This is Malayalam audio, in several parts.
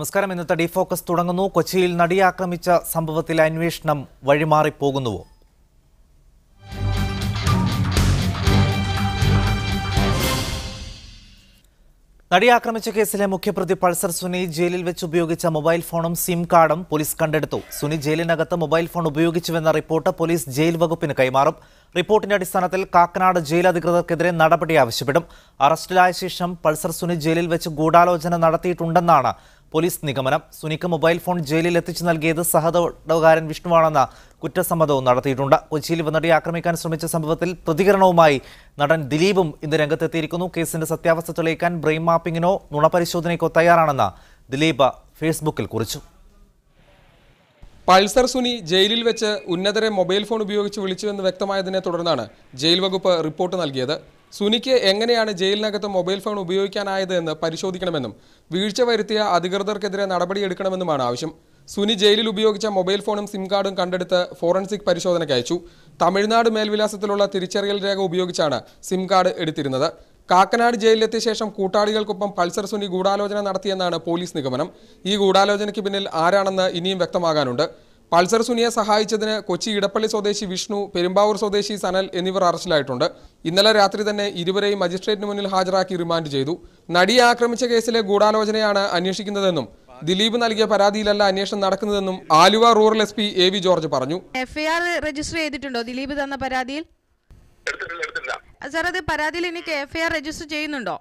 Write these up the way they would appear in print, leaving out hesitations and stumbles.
നമസ്കാരം. ഇന്നത്തെ ഡി ഫോക്കസ് തുടങ്ങുന്നു. കൊച്ചിയിൽ നടിയെ ആക്രമിച്ച സംഭവത്തിൽ അന്വേഷണം വഴിമാറിപ്പോകുന്നുവോ? നടിയെ ആക്രമിച്ച കേസിലെ മുഖ്യപ്രതി പൾസർ സുനി ജയിലിൽ വെച്ച് ഉപയോഗിച്ച മൊബൈൽ ഫോണും സിം കാർഡും പോലീസ് കണ്ടെടുത്തു. സുനി ജയിലിനകത്ത് മൊബൈൽ ഫോൺ ഉപയോഗിച്ചുവെന്ന റിപ്പോർട്ട് പോലീസ് ജയിൽ വകുപ്പിന് കൈമാറും. റിപ്പോർട്ടിന്റെ അടിസ്ഥാനത്തിൽ കാക്കനാട് ജയിൽ അധികൃതർക്കെതിരെ നടപടി ആവശ്യപ്പെടും. അറസ്റ്റിലായ ശേഷം പൾസർ സുനി ജയിലിൽ വെച്ച് ഗൂഢാലോചന നടത്തിയിട്ടുണ്ടെന്നാണ് പോലീസ് നിഗമനം. സുനിക്ക് മൊബൈൽ ഫോൺ ജയിലിൽ എത്തിച്ചു നൽകിയത് സഹതടവുകാരൻ വിഷ്ണുവാണെന്ന കുറ്റസമ്മതവും നടത്തിയിട്ടുണ്ട്. കൊച്ചിയിൽ നടിയെ ആക്രമിക്കാൻ ശ്രമിച്ച സംഭവത്തിൽ പ്രതികരണവുമായി നടൻ ദിലീപും ഇന്ന് രംഗത്തെത്തിയിരിക്കുന്നു. കേസിന്റെ സത്യാവസ്ഥ തെളിയിക്കാൻ ബ്രെയിൻ മാപ്പിങ്ങിനോ നുണപരിശോധനയ്ക്കോ തയ്യാറാണെന്ന് ദിലീപ് ഫേസ്ബുക്കിൽ കുറിച്ചു. പൾസർ സുനി ജയിലിൽ വെച്ച് ഉന്നതരെ മൊബൈൽ ഫോൺ ഉപയോഗിച്ച് വിളിച്ചുവെന്ന് വ്യക്തമായതിനെ തുടർന്നാണ് ജയിൽ വകുപ്പ് റിപ്പോർട്ട് നൽകിയത്. സുനിക്ക് എങ്ങനെയാണ് ജയിലിനകത്ത് മൊബൈൽ ഫോൺ ഉപയോഗിക്കാനായത് എന്ന് പരിശോധിക്കണമെന്നും വീഴ്ച വരുത്തിയ അധികൃതർക്കെതിരെ നടപടിയെടുക്കണമെന്നുമാണ് ആവശ്യം. സുനി ജയിലിൽ ഉപയോഗിച്ച മൊബൈൽ ഫോണും സിം കാർഡും കണ്ടെടുത്ത് ഫോറൻസിക് പരിശോധനയ്ക്ക് അയച്ചു. തമിഴ്നാട് മേൽവിലാസത്തിലുള്ള തിരിച്ചറിയൽ രേഖ ഉപയോഗിച്ചാണ് സിം കാർഡ് എടുത്തിരുന്നത്. കാക്കനാട് ജയിലിലെത്തിയ ശേഷം കൂട്ടാളികൾക്കൊപ്പം പൾസർ സുനി ഗൂഢാലോചന നടത്തിയെന്നാണ് പോലീസ് നിഗമനം. ഈ ഗൂഢാലോചനയ്ക്ക് പിന്നിൽ ആരാണെന്ന് ഇനിയും വ്യക്തമാകാനുണ്ട്. പൾസർ സുനിയെ സഹായിച്ചതിന് കൊച്ചി ഇടപ്പള്ളി സ്വദേശി വിഷ്ണു, പെരുമ്പാവൂർ സ്വദേശി സനൽ എന്നിവർ അറസ്റ്റിലായിട്ടുണ്ട്. ഇന്നലെ രാത്രി തന്നെ ഇരുവരെയും മജിസ്ട്രേറ്റിന് മുന്നിൽ ഹാജരാക്കി റിമാൻഡ് ചെയ്തു. നടിയെ ആക്രമിച്ച കേസിലെ ഗൂഢാലോചനയാണ് അന്വേഷിക്കുന്നതെന്നും ദിലീപ് നൽകിയ പരാതിയിലല്ല അന്വേഷണം നടക്കുന്നതെന്നും Aluva rural SP AV George പറഞ്ഞു. FIR രജിസ്റ്റർ ചെയ്തിട്ടുണ്ടോ ദിലീപ് തന്ന പരാതിയിൽ? സാർ, അത് പരാതിയിൽ എനിക്ക് FIR രജിസ്റ്റർ ചെയ്യുന്നുണ്ടോ?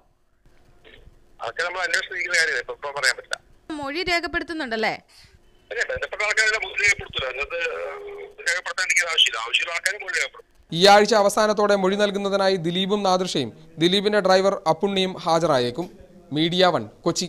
മൊഴി രേഖപ്പെടുത്തുന്നുണ്ടല്ലേ? ഈ ആഴ്ച അവസാനത്തോടെ മൊഴി നൽകുന്നതിനായി ദിലീപും നാദൃഷയും ദിലീപിന്റെ ഡ്രൈവർ അപ്പുണ്ണിയും ഹാജരായേക്കും. മീഡിയ 1 കൊച്ചി.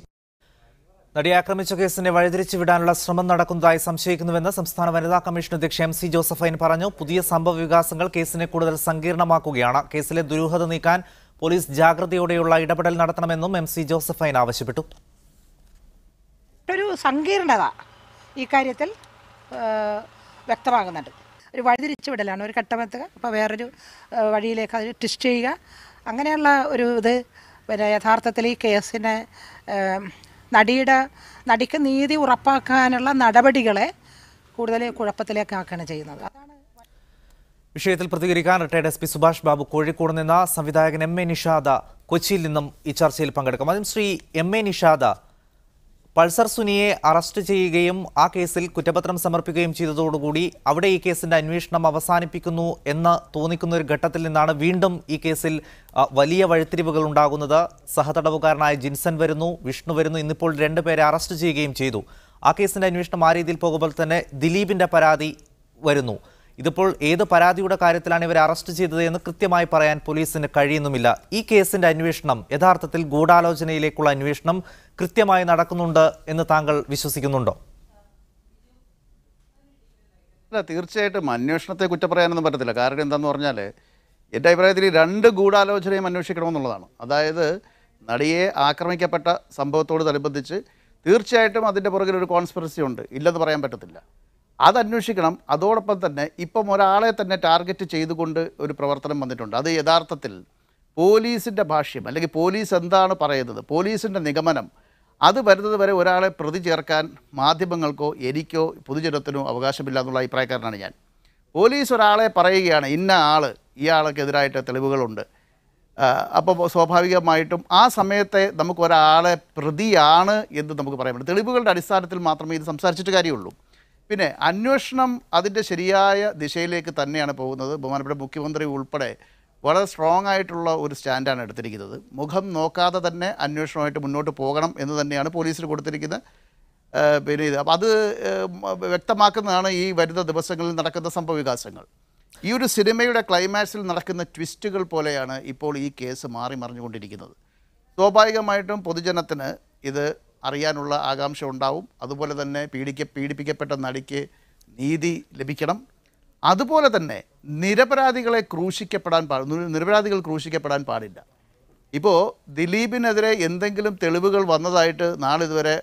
നടിയെ ആക്രമിച്ച കേസിനെ വഴിതിരിച്ചു വിടാനുള്ള ശ്രമം നടക്കുന്നതായി സംശയിക്കുന്നുവെന്ന് സംസ്ഥാന വനിതാ കമ്മീഷൻ അധ്യക്ഷ MC ജോസഫൈൻ പറഞ്ഞു. പുതിയ സംഭവ വികാസങ്ങൾ കേസിനെ കൂടുതൽ സങ്കീർണമാക്കുകയാണ്. കേസിലെ ദുരൂഹത നീക്കാൻ പോലീസ് ജാഗ്രതയോടെയുള്ള ഇടപെടൽ നടത്തണമെന്നും MC ജോസഫൈൻ ആവശ്യപ്പെട്ടു. ഒരു സങ്കീർണത ഈ കാര്യത്തിൽ വ്യക്തമാകുന്നുണ്ട്. ഒരു വഴിതിരിച്ചു വിടലാണ്, ഒരു ഘട്ടമെത്തുക, അപ്പോൾ വേറൊരു വഴിയിലേക്ക് അത് ട്വിസ്റ്റ് ചെയ്യുക, അങ്ങനെയുള്ള ഒരു ഇത് പിന്നെ യഥാർത്ഥത്തിൽ ഈ കേസിനെ നടിക്ക് നീതി ഉറപ്പാക്കാനുള്ള നടപടികളെ കൂടുതൽ കുഴപ്പത്തിലേക്കാക്കുകയാണ് ചെയ്യുന്നത്. അതാണ് വിഷയത്തിൽ പ്രതികരിക്കാൻ റിട്ടയർഡ് SP സുഭാഷ് ബാബു കോഴിക്കോട് നിന്ന്, സംവിധായകൻ MA നിഷാദ കൊച്ചിയിൽ നിന്നും ഈ ചർച്ചയിൽ പങ്കെടുക്കും. ആദ്യം ശ്രീ MA നിഷാദ, പൾസർ സുനിയെ അറസ്റ്റ് ചെയ്യുകയും ആ കേസിൽ കുറ്റപത്രം സമർപ്പിക്കുകയും ചെയ്തതോടുകൂടി അവിടെ ഈ കേസിന്റെ അന്വേഷണം അവസാനിപ്പിക്കുന്നു എന്ന് തോന്നിക്കുന്ന ഒരു ഘട്ടത്തിൽ നിന്നാണ് വീണ്ടും ഈ കേസിൽ വലിയ വഴിത്തിരിവുകൾ ഉണ്ടാകുന്നത്. സഹതടവുകാരനായ ജിൻസൺ വരുന്നു, വിഷ്ണു വരുന്നു, ഇന്നിപ്പോൾ 2 പേരെ അറസ്റ്റ് ചെയ്യുകയും ചെയ്തു. ആ കേസിന്റെ അന്വേഷണം ആ രീതിയിൽ പോകുമ്പോൾ തന്നെ ദിലീപിന്റെ പരാതി വരുന്നു. ഇതിപ്പോൾ ഏത് പരാതിയുടെ കാര്യത്തിലാണ് ഇവരെ അറസ്റ്റ് ചെയ്തത് എന്ന് കൃത്യമായി പറയാൻ പോലീസിന് കഴിയുന്നുമില്ല. ഈ കേസിന്റെ അന്വേഷണം യഥാർത്ഥത്തിൽ ഗൂഢാലോചനയിലേക്കുള്ള അന്വേഷണം കൃത്യമായി നടക്കുന്നുണ്ട് എന്ന് താങ്കൾ വിശ്വസിക്കുന്നുണ്ടോ? അല്ല, തീർച്ചയായിട്ടും അന്വേഷണത്തെ കുറ്റം പറയാനൊന്നും പറ്റത്തില്ല. കാരണം എന്താണെന്ന് പറഞ്ഞാൽ എൻ്റെ അഭിപ്രായത്തിൽ 2 ഗൂഢാലോചനയും അന്വേഷിക്കണമെന്നുള്ളതാണ്. അതായത് നടിയെ ആക്രമിക്കപ്പെട്ട സംഭവത്തോടനുബന്ധിച്ച് തീർച്ചയായിട്ടും അതിൻ്റെ പുറകിൽ ഒരു കോൺസ്പിറസി ഉണ്ട്, ഇല്ലെന്ന് പറയാൻ പറ്റത്തില്ല. അത് അന്വേഷിക്കണം. അതോടൊപ്പം തന്നെ ഇപ്പം ഒരാളെ തന്നെ ടാർഗറ്റ് ചെയ്തുകൊണ്ട് ഒരു പ്രവർത്തനം വന്നിട്ടുണ്ട്. അത് യഥാർത്ഥത്തിൽ പോലീസിൻ്റെ ഭാഷ്യം, അല്ലെങ്കിൽ പോലീസ് എന്താണ് പറയുന്നത്, പോലീസിൻ്റെ നിഗമനം, അത് വരുന്നത് വരെ ഒരാളെ പ്രതി ചേർക്കാൻ മാധ്യമങ്ങൾക്കോ എനിക്കോ പൊതുജനത്തിനോ അവകാശമില്ല എന്നുള്ള അഭിപ്രായക്കാരനാണ് ഞാൻ. പോലീസ് ഒരാളെ പറയുകയാണ്, ഇന്ന ആൾ, ഇയാൾക്കെതിരായിട്ട് തെളിവുകളുണ്ട്, അപ്പോൾ സ്വാഭാവികമായിട്ടും ആ സമയത്തെ നമുക്കൊരാളെ പ്രതിയാണ് എന്ന് നമുക്ക് പറയാൻ പറ്റും. തെളിവുകളുടെ അടിസ്ഥാനത്തിൽ മാത്രമേ ഇത് സംസാരിച്ചിട്ട് കാര്യമുള്ളൂ. പിന്നെ അന്വേഷണം അതിൻ്റെ ശരിയായ ദിശയിലേക്ക് തന്നെയാണ് പോകുന്നത്. ബഹുമാനപ്പെട്ട മുഖ്യമന്ത്രി ഉൾപ്പെടെ വളരെ സ്ട്രോങ് ആയിട്ടുള്ള ഒരു സ്റ്റാൻഡാണ് എടുത്തിരിക്കുന്നത്. മുഖം നോക്കാതെ തന്നെ അന്വേഷണമായിട്ട് മുന്നോട്ട് പോകണം എന്ന് തന്നെയാണ് പോലീസിന് കൊടുത്തിരിക്കുന്ന പിന്നെ ഇത്. അപ്പോൾ അത് വ്യക്തമാക്കുന്നതാണ് ഈ വരുന്ന ദിവസങ്ങളിൽ നടക്കുന്ന സംഭവവികാസങ്ങൾ. ഈ ഒരു സിനിമയുടെ ക്ലൈമാക്സിൽ നടക്കുന്ന ട്വിസ്റ്റുകൾ പോലെയാണ് ഇപ്പോൾ ഈ കേസ് മാറി മറിഞ്ഞുകൊണ്ടിരിക്കുന്നത്. സ്വാഭാവികമായിട്ടും പൊതുജനത്തിന് ഇത് അറിയാനുള്ള ആകാംക്ഷ ഉണ്ടാവും. അതുപോലെ തന്നെ പീഡിപ്പിക്കപ്പെട്ട നടിക്ക് നീതി ലഭിക്കണം. അതുപോലെ തന്നെ നിരപരാധികൾ ക്രൂശിക്കപ്പെടാൻ പാടില്ല. ഇപ്പോൾ ദിലീപിനെതിരെ എന്തെങ്കിലും തെളിവുകൾ വന്നതായിട്ട് നാളിതുവരെ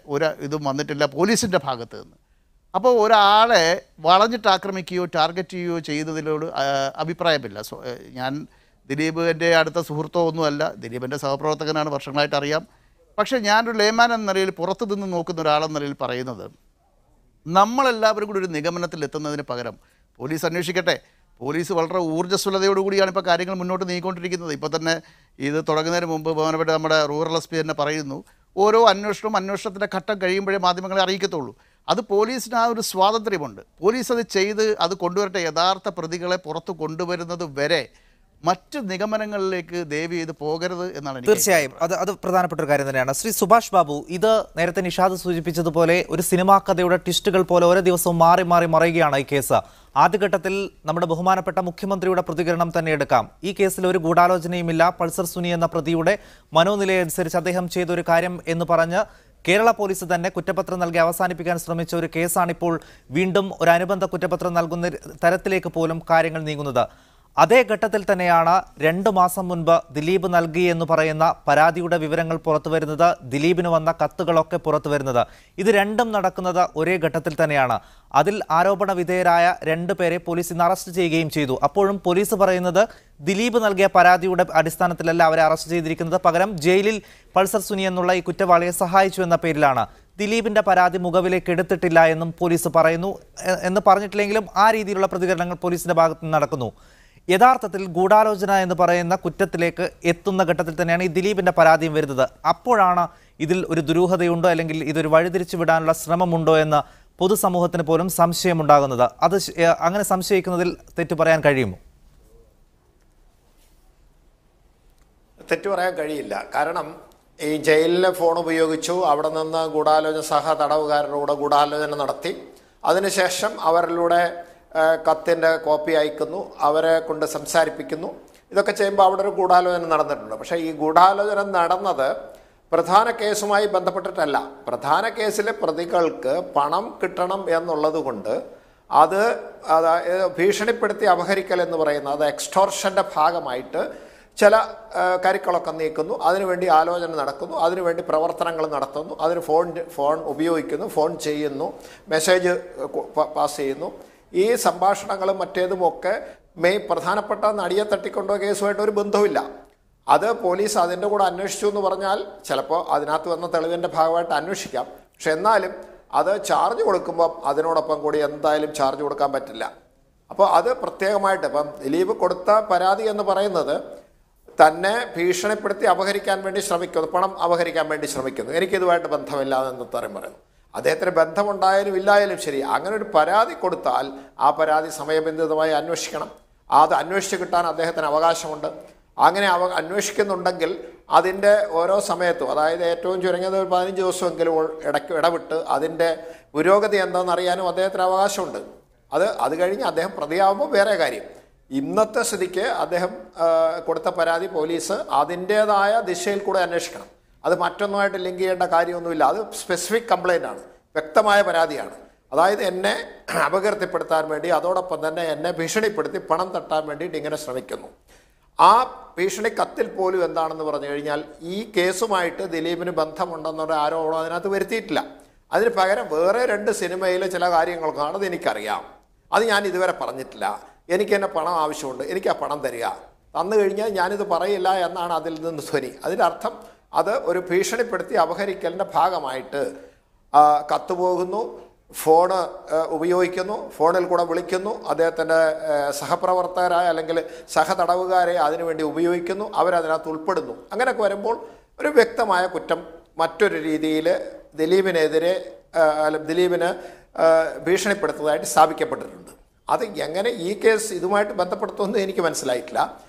ഇതും വന്നിട്ടില്ല പോലീസിൻ്റെ ഭാഗത്ത് നിന്ന്. അപ്പോൾ ഒരാളെ വളഞ്ഞിട്ട് ആക്രമിക്കുകയോ ടാർഗറ്റ് ചെയ്യുകയോ ചെയ്തതിനോട് അഭിപ്രായമില്ല. ഞാൻ ദിലീപിൻ്റെ അടുത്ത സുഹൃത്തോ ഒന്നുമല്ല, ദിലീപിൻ്റെ സഹപ്രവർത്തകനാണ്, വർഷങ്ങളായിട്ട് അറിയാം. പക്ഷേ ഞാനൊരു ലേമാൻ എന്ന നിലയിൽ പുറത്തു നിന്ന് നോക്കുന്ന ഒരാളെന്ന നിലയിൽ പറയുന്നത്, നമ്മളെല്ലാവരും കൂടി ഒരു നിഗമനത്തിൽ എത്തുന്നതിന് പകരം പോലീസ് അന്വേഷിക്കട്ടെ. പോലീസ് വളരെ ഊർജ്ജസ്വലതയോടുകൂടിയാണ് ഇപ്പോൾ കാര്യങ്ങൾ മുന്നോട്ട് നീങ്ങിക്കൊണ്ടിരിക്കുന്നത്. ഇപ്പോൾ തന്നെ ഇത് തുടങ്ങുന്നതിന് മുമ്പ് ബഹുമാനപ്പെട്ട നമ്മുടെ റൂറൽ എസ് പി തന്നെ പറയുന്നു, ഓരോ അന്വേഷണത്തിൻ്റെ ഘട്ടം കഴിയുമ്പോഴേ മാധ്യമങ്ങളെ അറിയിക്കത്തുള്ളൂ. അത് പോലീസിന് ആ ഒരു സ്വാതന്ത്ര്യമുണ്ട്. പോലീസ് അത് ചെയ്ത് അത് കൊണ്ടുവരട്ടെ. യഥാർത്ഥ പ്രതികളെ പുറത്ത് കൊണ്ടുവരുന്നത് വരെ മറ്റ് നിഗമനങ്ങളിലേക്ക് ദയവ് ചെയ്ത് പോകരുത് എന്നാണ് എനിക്ക് തീർച്ചയായും അത് പ്രധാനപ്പെട്ട ഒരു കാര്യം തന്നെയാണ്. ശ്രീ സുഭാഷ് ബാബു, ഇത് നേരത്തെ നിഷാദ് സൂചിപ്പിച്ചതുപോലെ ഒരു സിനിമാ കഥയുടെ ട്വിസ്റ്റുകൾ പോലെ ഓരോ ദിവസവും മാറി മാറി മറയുകയാണ് ഈ കേസ്. ആദ്യഘട്ടത്തിൽ നമ്മുടെ ബഹുമാനപ്പെട്ട മുഖ്യമന്ത്രിയുടെ പ്രതികരണം തന്നെ എടുക്കാം. ഈ കേസിൽ ഒരു ഗൂഢാലോചനയുമില്ല, പൾസർ സുനി എന്ന പ്രതിയുടെ മനോനിലയനുസരിച്ച് അദ്ദേഹം ചെയ്തൊരു കാര്യം എന്ന് പറഞ്ഞ് കേരള പോലീസ് തന്നെ കുറ്റപത്രം നൽകി അവസാനിപ്പിക്കാൻ ശ്രമിച്ച ഒരു കേസാണിപ്പോൾ വീണ്ടും ഒരു അനുബന്ധ കുറ്റപത്രം നൽകുന്ന തരത്തിലേക്ക് പോലും കാര്യങ്ങൾ നീങ്ങുന്നത്. അതേ ഘട്ടത്തിൽ തന്നെയാണ് 2 മാസം മുൻപ് ദിലീപ് നൽകി എന്ന് പറയുന്ന പരാതിയുടെ വിവരങ്ങൾ പുറത്തു വരുന്നത്, ദിലീപിന് വന്ന കത്തുകളൊക്കെ പുറത്തു വരുന്നത്. ഇത് രണ്ടും നടക്കുന്നത് ഒരേ ഘട്ടത്തിൽ തന്നെയാണ്. അതിൽ ആരോപണ വിധേയരായ 2 പേരെ പോലീസ് ഇന്ന് അറസ്റ്റ് ചെയ്യുകയും ചെയ്തു. അപ്പോഴും പോലീസ് പറയുന്നത് ദിലീപ് നൽകിയ പരാതിയുടെ അടിസ്ഥാനത്തിലല്ല അവരെ അറസ്റ്റ് ചെയ്തിരിക്കുന്നത്, പകരം ജയിലിൽ പൾസർ സുനി എന്നുള്ള ഈ കുറ്റവാളിയെ സഹായിച്ചു എന്ന പേരിലാണ്. ദിലീപിന്റെ പരാതി മുഖവിലേക്ക് എടുത്തിട്ടില്ല എന്നും പോലീസ് പറയുന്നു. എന്ന് പറഞ്ഞിട്ടില്ലെങ്കിലും ആ രീതിയിലുള്ള പ്രതികരണങ്ങൾ പോലീസിന്റെ ഭാഗത്ത് നിന്ന് നടക്കുന്നു. യഥാർത്ഥത്തിൽ ഗൂഢാലോചന എന്ന് പറയുന്ന കുറ്റത്തിലേക്ക് എത്തുന്ന ഘട്ടത്തിൽ തന്നെയാണ് ഈ ദിലീപിന്റെ പരാതിയും വരുന്നത്. അപ്പോഴാണ് ഇതിൽ ഒരു ദുരൂഹതയുണ്ടോ അല്ലെങ്കിൽ ഇതൊരു വഴിതിരിച്ചു വിടാനുള്ള ശ്രമമുണ്ടോ എന്ന് പൊതുസമൂഹത്തിന് പോലും സംശയമുണ്ടാകുന്നത്. അത് അങ്ങനെ സംശയിക്കുന്നതിൽ തെറ്റു പറയാൻ കഴിയുമോ? തെറ്റു പറയാൻ കഴിയില്ല. കാരണം ഈ ജയിലിലെ ഫോൺ ഉപയോഗിച്ചു, അവിടെ നിന്ന് സഹ തടവുകാരുടെ ഗൂഢാലോചന നടത്തി, അതിനുശേഷം അവരിലൂടെ കത്തിൻ്റെ കോപ്പി അയക്കുന്നു, അവരെ കൊണ്ട് സംസാരിപ്പിക്കുന്നു. ഇതൊക്കെ ചെയ്യുമ്പോൾ അവിടെ ഒരു ഗൂഢാലോചന നടന്നിട്ടുണ്ട്. പക്ഷേ ഈ ഗൂഢാലോചന നടന്നത് പ്രധാന കേസുമായി ബന്ധപ്പെട്ടിട്ടല്ല. പ്രധാന കേസിലെ പ്രതികൾക്ക് പണം കിട്ടണം എന്നുള്ളത് കൊണ്ട് അത് ഭീഷണിപ്പെടുത്തി അപഹരിക്കൽ എന്ന് പറയുന്നത് അത് എക്സ്റ്റോർഷൻ്റെ ഭാഗമായിട്ട് ചില കരുക്കളൊക്കെ നീക്കുന്നു, അതിനുവേണ്ടി ആലോചന നടക്കുന്നു, അതിനുവേണ്ടി പ്രവർത്തനങ്ങൾ നടത്തുന്നു, അതിന് ഫോൺ ഉപയോഗിക്കുന്നു, ഫോൺ ചെയ്യുന്നു, മെസ്സേജ് പാസ് ചെയ്യുന്നു. ഈ സംഭാഷണങ്ങളും മറ്റേതുമൊക്കെ പ്രധാനപ്പെട്ട നടിയെ തട്ടിക്കൊണ്ടോ കേസുമായിട്ട് ഒരു ബന്ധവുമില്ല. അത് പോലീസ് അതിൻ്റെ കൂടെ അന്വേഷിച്ചു എന്ന് പറഞ്ഞാൽ ചിലപ്പോൾ അതിനകത്ത് വന്ന തെളിവിൻ്റെ ഭാഗമായിട്ട് അന്വേഷിക്കാം. പക്ഷെ എന്നാലും അത് ചാർജ് കൊടുക്കുമ്പം അതിനോടൊപ്പം കൂടി എന്തായാലും ചാർജ് കൊടുക്കാൻ പറ്റില്ല. അപ്പോൾ അത് പ്രത്യേകമായിട്ട് ഇപ്പം ദിലീപ് കൊടുത്ത പരാതി എന്ന് പറയുന്നത് തന്നെ ഭീഷണിപ്പെടുത്തി അപഹരിക്കാൻ വേണ്ടി ശ്രമിക്കുന്നു, പണം അപഹരിക്കാൻ വേണ്ടി ശ്രമിക്കുന്നു, എനിക്കിതുമായിട്ട് ബന്ധമില്ല എന്ന് തരം പറയുന്നു. അദ്ദേഹത്തിന് ബന്ധമുണ്ടായാലും ഇല്ലായാലും ശരി, അങ്ങനെ ഒരു പരാതി കൊടുത്താൽ ആ പരാതി സമയബന്ധിതമായി അന്വേഷിക്കണം. അത് അന്വേഷിച്ച് കിട്ടാൻ അദ്ദേഹത്തിന് അവകാശമുണ്ട്. അങ്ങനെ അന്വേഷിക്കുന്നുണ്ടെങ്കിൽ അതിൻ്റെ ഓരോ സമയത്തും, അതായത് ഏറ്റവും ചുരുങ്ങിയത് ഒരു 15 ദിവസമെങ്കിലും ഇടവിട്ട് അതിൻ്റെ പുരോഗതി എന്താണെന്ന് അറിയാനും അദ്ദേഹത്തിന് അവകാശമുണ്ട്. അത് കഴിഞ്ഞ് അദ്ദേഹം പ്രതിയാവുമ്പോൾ വേറെ കാര്യം. ഇന്നത്തെ സ്ഥിതിക്ക് അദ്ദേഹം കൊടുത്ത പരാതി പോലീസ് അതിൻ്റേതായ ദിശയിൽ കൂടെ അന്വേഷിക്കണം. അത് മറ്റൊന്നുമായിട്ട് ലിങ്ക് ചെയ്യേണ്ട കാര്യമൊന്നുമില്ല. അത് സ്പെസിഫിക് കംപ്ലൈൻ്റ് ആണ്, വ്യക്തമായ പരാതിയാണ്. അതായത് എന്നെ അപകീർത്തിപ്പെടുത്താൻ വേണ്ടി, അതോടൊപ്പം തന്നെ എന്നെ ഭീഷണിപ്പെടുത്തി പണം തട്ടാൻ വേണ്ടിയിട്ട് ഇങ്ങനെ ശ്രമിക്കുന്നു. ആ ഭീഷണി കത്തിൽ പോലും എന്താണെന്ന് പറഞ്ഞു കഴിഞ്ഞാൽ ഈ കേസുമായിട്ട് ദിലീപിന് ബന്ധമുണ്ടെന്നൊരു ആരോപണം അതിനകത്ത് വരുത്തിയിട്ടില്ല. അതിന് പകരം വേറെ 2 സിനിമയിലെ ചില കാര്യങ്ങൾക്കാണ് അത് എനിക്കറിയാം, അത് ഞാൻ ഇതുവരെ പറഞ്ഞിട്ടില്ല, എനിക്ക് എന്നെ പണം ആവശ്യമുണ്ട്, എനിക്ക് ആ പണം തരിക, തന്നു കഴിഞ്ഞാൽ ഞാനിത് പറയില്ല എന്നാണ് അതിൽ നിന്ന് ധ്വനി. അതിൻ്റെ അർത്ഥം അത് ഒരു ഭീഷണിപ്പെടുത്തി അപഹരിക്കലിൻ്റെ ഭാഗമായിട്ട് കത്ത് പോകുന്നു, ഫോണ് ഉപയോഗിക്കുന്നു, ഫോണിൽ കൂടെ വിളിക്കുന്നു, അദ്ദേഹത്തിൻ്റെ സഹപ്രവർത്തകരായ അല്ലെങ്കിൽ സഹതടവുകാരെ അതിനുവേണ്ടി ഉപയോഗിക്കുന്നു, അവരതിനകത്ത് ഉൾപ്പെടുന്നു. അങ്ങനെയൊക്കെ വരുമ്പോൾ ഒരു വ്യക്തമായ കുറ്റം മറ്റൊരു രീതിയിൽ ദിലീപിനെതിരെ ദിലീപിന് ഭീഷണിപ്പെടുത്തുന്നതായിട്ട് സ്ഥാപിക്കപ്പെട്ടിട്ടുണ്ട്. അത് എങ്ങനെ ഈ കേസ് ഇതുമായിട്ട് ബന്ധപ്പെടുത്തുമെന്ന് എനിക്ക് മനസ്സിലായിട്ടില്ല.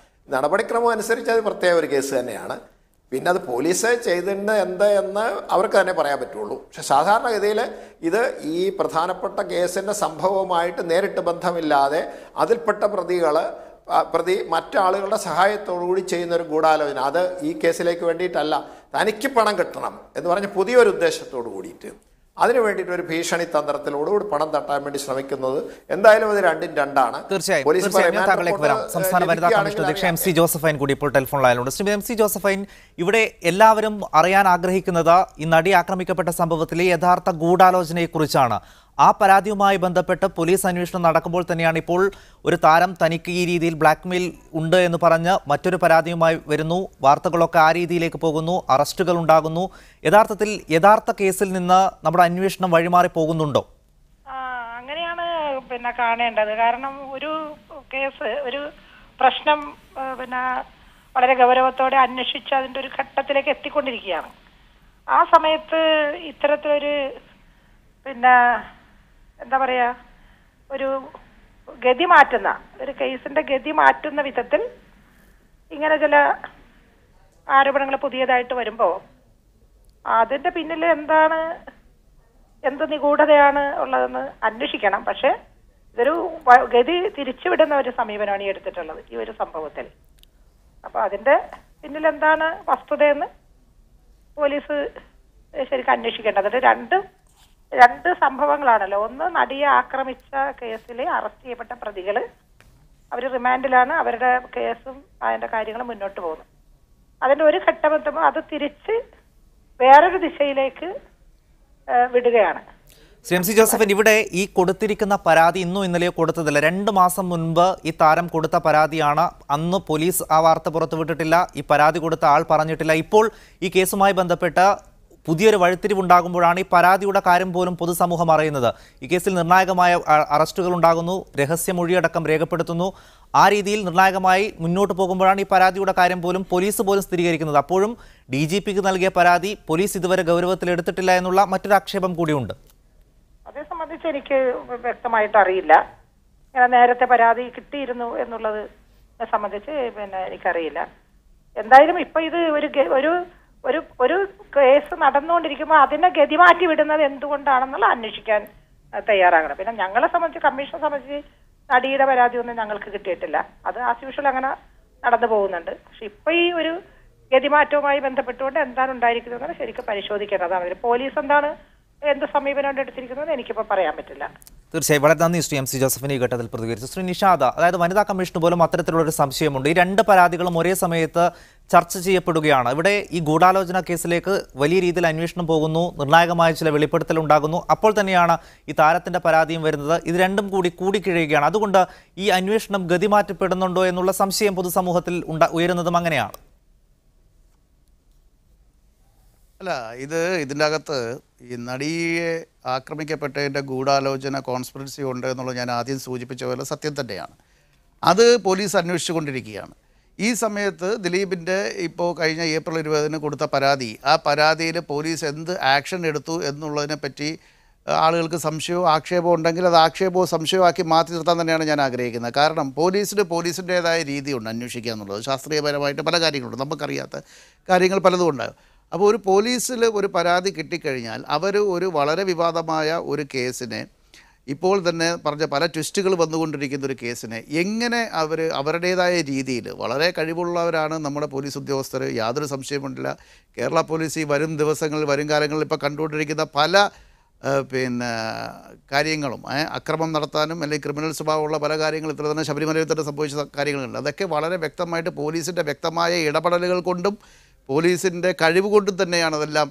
നടപടിക്രമം അനുസരിച്ച് അത് പ്രത്യേക ഒരു കേസ് തന്നെയാണ്. പിന്നെ അത് പോലീസ് ചെയ്തിട്ടുണ്ട് എന്ന് അവർക്ക് തന്നെ പറയാൻ പറ്റുള്ളൂ. പക്ഷെ സാധാരണഗതിയിൽ ഇത് ഈ പ്രധാനപ്പെട്ട കേസിൻ്റെ സംഭവവുമായിട്ട് നേരിട്ട് ബന്ധമില്ലാതെ അതിൽപ്പെട്ട പ്രതി മറ്റാളുകളുടെ സഹായത്തോടുകൂടി ചെയ്യുന്നൊരു ഗൂഢാലോചന, അത് ഈ കേസിലേക്ക് വേണ്ടിയിട്ടല്ല, തനിക്ക് പണം കിട്ടണം എന്ന് പറഞ്ഞ് പുതിയൊരു ഉദ്ദേശത്തോടു കൂടിയിട്ട് അതിനു വേണ്ടിയിട്ട് ഒരു ഭീഷണി തന്ത്രത്തിലൂടെ പണം തട്ടാൻ വേണ്ടി ശ്രമിക്കുന്നത് എന്തായാലും അത് 2 2 തീർച്ചയായും താങ്കളിലേക്ക് വരാം. സംസ്ഥാന വനിതാ കമ്മീഷൻ അധ്യക്ഷ MC ജോസഫൈൻ കൂടി ഇപ്പോൾ ടെലിഫോൺ ലൈനിലുണ്ട്. ശ്രീമതി MC ജോസഫൈൻ, ഇവിടെ എല്ലാവരും അറിയാൻ ആഗ്രഹിക്കുന്നത് ഈ നടി ആക്രമിക്കപ്പെട്ട സംഭവത്തിലെ യഥാർത്ഥ ഗൂഢാലോചനയെക്കുറിച്ചാണ്. ആ പരാതിയുമായി ബന്ധപ്പെട്ട് പോലീസ് അന്വേഷണം നടക്കുമ്പോൾ തന്നെയാണ് ഇപ്പോൾ ഒരു താരം തനിക്ക് ഈ രീതിയിൽ ബ്ലാക്ക്മെയിൽ ഉണ്ട് എന്ന് പറഞ്ഞ് മറ്റൊരു പരാതിയുമായി വരുന്നു. വാർത്തകളൊക്കെ ആ രീതിയിലേക്ക് പോകുന്നു, അറസ്റ്റുകൾ ഉണ്ടാകുന്നു. യഥാർത്ഥത്തിൽ യഥാർത്ഥ കേസിൽ നിന്ന് നമ്മുടെ അന്വേഷണം വഴിമാറി പോകുന്നുണ്ടോ? അങ്ങനെയാണ് കാണേണ്ടത്. കാരണം ഒരു കേസ്, ഒരു പ്രശ്നം വളരെ ഗൗരവത്തോടെ അന്വേഷിച്ച് അതിൻ്റെ ഒരു ഘട്ടത്തിലേക്ക് എത്തിക്കൊണ്ടിരിക്കുകയാണ്. ആ സമയത്ത് ഇത്തരത്തിലൊരു എന്താ പറയാ, ഒരു ഗതി മാറ്റുന്ന, ഒരു കേസിന്റെ ഗതി മാറ്റുന്ന വിധത്തിൽ ഇങ്ങനെ ചില ആരോപണങ്ങൾ പുതിയതായിട്ട് വരുമ്പോൾ അതിന്റെ പിന്നിൽ എന്ത് നിഗൂഢതയാണ് ഉള്ളതെന്ന് അന്വേഷിക്കണം. പക്ഷെ ഇതൊരു ഗതി തിരിച്ചുവിടുന്ന ഒരു സമീപനമാണ് ഈ എടുത്തിട്ടുള്ളത് ഈ ഒരു സംഭവത്തിൽ. അപ്പൊ അതിന്റെ പിന്നിൽ എന്താണ് വസ്തുതയെന്ന് പോലീസ് ശരിക്കും അന്വേഷിക്കേണ്ടത്. അതിന്റെ രണ്ട് സംഭവങ്ങളാണല്ലോ. ഒന്ന്, നടിയെ ആക്രമിച്ച കേസിൽ അറസ്റ്റ് ചെയ്യപ്പെട്ട പ്രതികള് അവർ റിമാൻഡിലാണ്. അവരുടെ കേസും അതിന്റെ കാര്യങ്ങളും മുന്നോട്ട് പോകുന്നു. അതിന്റെ ഒരു ഘട്ടം എത്തുമ്പോൾ അത് തിരിച്ച് വേറൊരു ദിശയിലേക്ക് വിടുകയാണ്. എം സി ജോസഫൻ, ഇവിടെ ഈ കൊടുത്തിരിക്കുന്ന പരാതി ഇന്നും ഇന്നലെയോ കൊടുത്തതല്ല. 2 മാസം മുൻപ് ഈ താരം കൊടുത്ത പരാതിയാണ്. അന്ന് പോലീസ് ആ വാർത്ത പുറത്തുവിട്ടിട്ടില്ല, ഈ പരാതി കൊടുത്ത ആൾ പറഞ്ഞിട്ടില്ല. ഇപ്പോൾ ഈ കേസുമായി ബന്ധപ്പെട്ട് പുതിയൊരു വഴിത്തിരിവുണ്ടാകുമ്പോഴാണ് ഈ പരാതിയുടെ കാര്യം പോലും പൊതുസമൂഹം അറിയുന്നത്. ഈ കേസിൽ നിർണായകമായ അറസ്റ്റുകൾ ഉണ്ടാകുന്നു, രഹസ്യമൊഴിയടക്കം രേഖപ്പെടുത്തുന്നു. ആ രീതിയിൽ നിർണായകമായി മുന്നോട്ട് പോകുമ്പോഴാണ് ഈ പരാതിയുടെ കാര്യം പോലും പോലീസ് പോലും സ്ഥിരീകരിക്കുന്നത്. അപ്പോഴും DGPക്ക് നൽകിയ പരാതി പോലീസ് ഇതുവരെ ഗൗരവത്തിലെടുത്തിട്ടില്ല എന്നുള്ള മറ്റൊരു ആക്ഷേപം കൂടിയുണ്ട്. അതേ സംബന്ധിച്ച് എനിക്ക് വ്യക്തമായിട്ട് അറിയില്ല. നേരത്തെ പരാതി കിട്ടിയിരുന്നു എന്നുള്ളത് സംബന്ധിച്ച് എനിക്കറിയില്ല. എന്തായാലും ഇപ്പൊ ഇത് ഒരു കേസ് നടന്നുകൊണ്ടിരിക്കുമ്പോൾ അതിനെ ഗതിമാറ്റി വിടുന്നത് എന്തുകൊണ്ടാണെന്നുള്ള അന്വേഷിക്കാൻ തയ്യാറാകണം. പിന്നെ ഞങ്ങളെ സംബന്ധിച്ച്, കമ്മീഷനെ സംബന്ധിച്ച് നടിയുടെ പരാതി ഒന്നും ഞങ്ങൾക്ക് കിട്ടിയിട്ടില്ല. അത് ആസ് യൂഷ്വൽ അങ്ങനെ നടന്നു പോകുന്നുണ്ട്. പക്ഷെ ഇപ്പൊ ഈ ഒരു ഗതിമാറ്റവുമായി ബന്ധപ്പെട്ടുകൊണ്ട് എന്താണ് ഉണ്ടായിരിക്കുന്നത് ശരിക്കും പരിശോധിക്കേണ്ടതാണ്. പോലീസ് എന്ത് സമീപനം എടുത്തിരിക്കുന്നത് എനിക്കിപ്പോൾ പറയാൻ പറ്റില്ല. തീർച്ചയായും വളരെ നന്ദി ശ്രീ MC ജോസഫിന് ഈ ഘട്ടത്തിൽ പ്രതികരിച്ചു. ശ്രീ നിഷാദ, അതായത് വനിതാ കമ്മീഷന് പോലും അത്തരത്തിലുള്ളൊരു സംശയമുണ്ട്. ഈ 2 പരാതികളും ഒരേ സമയത്ത് ചർച്ച ചെയ്യപ്പെടുകയാണ്. ഇവിടെ ഈ ഗൂഢാലോചന കേസിലേക്ക് വലിയ രീതിയിൽ അന്വേഷണം പോകുന്നു, നിർണായകമായ ചില വെളിപ്പെടുത്തൽ ഉണ്ടാകുന്നു. അപ്പോൾ തന്നെയാണ് ഈ താരത്തിന്റെ പരാതിയും വരുന്നത്. ഇത് രണ്ടും കൂടിക്കിഴയുകയാണ്. അതുകൊണ്ട് ഈ അന്വേഷണം ഗതിമാറ്റപ്പെടുന്നുണ്ടോ എന്നുള്ള സംശയം പൊതുസമൂഹത്തിൽ ഉയരുന്നതും അങ്ങനെയാണ്. അല്ല, ഇതിൻ്റെ അകത്ത് ഈ നടിയെ ആക്രമിക്കപ്പെട്ടതിൻ്റെ ഗൂഢാലോചന, കോൺസ്പിറസി ഉണ്ട് എന്നുള്ളത് ഞാൻ ആദ്യം സൂചിപ്പിച്ച പോലെ സത്യം തന്നെയാണ്. അത് പോലീസ് അന്വേഷിച്ചുകൊണ്ടിരിക്കുകയാണ്. ഈ സമയത്ത് ദിലീപിൻ്റെ ഇപ്പോൾ കഴിഞ്ഞ ഏപ്രിൽ 20 കൊടുത്ത പരാതി, ആ പരാതിയിൽ പോലീസ് എന്ത് ആക്ഷൻ എടുത്തു എന്നുള്ളതിനെ പറ്റി ആളുകൾക്ക് സംശയമോ ആക്ഷേപമോ ഉണ്ടെങ്കിൽ അത് ആക്ഷേപമോ സംശയമോ ആക്കി മാറ്റി നിർത്താൻ തന്നെയാണ് ഞാൻ ആഗ്രഹിക്കുന്നത്. കാരണം പോലീസിൻ്റേതായ രീതിയുണ്ട് അന്വേഷിക്കുക എന്നുള്ളത്. ശാസ്ത്രീയപരമായിട്ട് പല കാര്യങ്ങളുണ്ട്, നമുക്കറിയാത്ത കാര്യങ്ങൾ പലതും ഉണ്ടാകും. അപ്പോൾ ഒരു പോലീസിൽ ഒരു പരാതി കിട്ടിക്കഴിഞ്ഞാൽ അവർ ഒരു വളരെ വിവാദമായ ഒരു കേസിനെ, ഇപ്പോൾ തന്നെ പറഞ്ഞ പല ട്വിസ്റ്റുകൾ വന്നുകൊണ്ടിരിക്കുന്ന ഒരു കേസിനെ എങ്ങനെ അവരുടേതായ രീതിയിൽ, വളരെ കഴിവുള്ളവരാണ് നമ്മുടെ പോലീസ് ഉദ്യോഗസ്ഥർ, യാതൊരു സംശയമുണ്ടില്ല. കേരള പോലീസ് ഈ വരും ദിവസങ്ങളിൽ, വരും കാലങ്ങളിൽ ഇപ്പോൾ കണ്ടുകൊണ്ടിരിക്കുന്ന പല കാര്യങ്ങളും, അക്രമം നടത്താനും അല്ലെങ്കിൽ ക്രിമിനൽ സ്വഭാവമുള്ള പല കാര്യങ്ങളും ഇത്ര തന്നെ ശബരിമലയിൽ തന്നെ സംഭവിച്ച കാര്യങ്ങളുണ്ട്. അതൊക്കെ വളരെ വ്യക്തമായിട്ട് പോലീസിൻ്റെ വ്യക്തമായ ഇടപെടലുകൾ കൊണ്ടും പോലീസിൻ്റെ കഴിവ് കൊണ്ടും തന്നെയാണ് അതെല്ലാം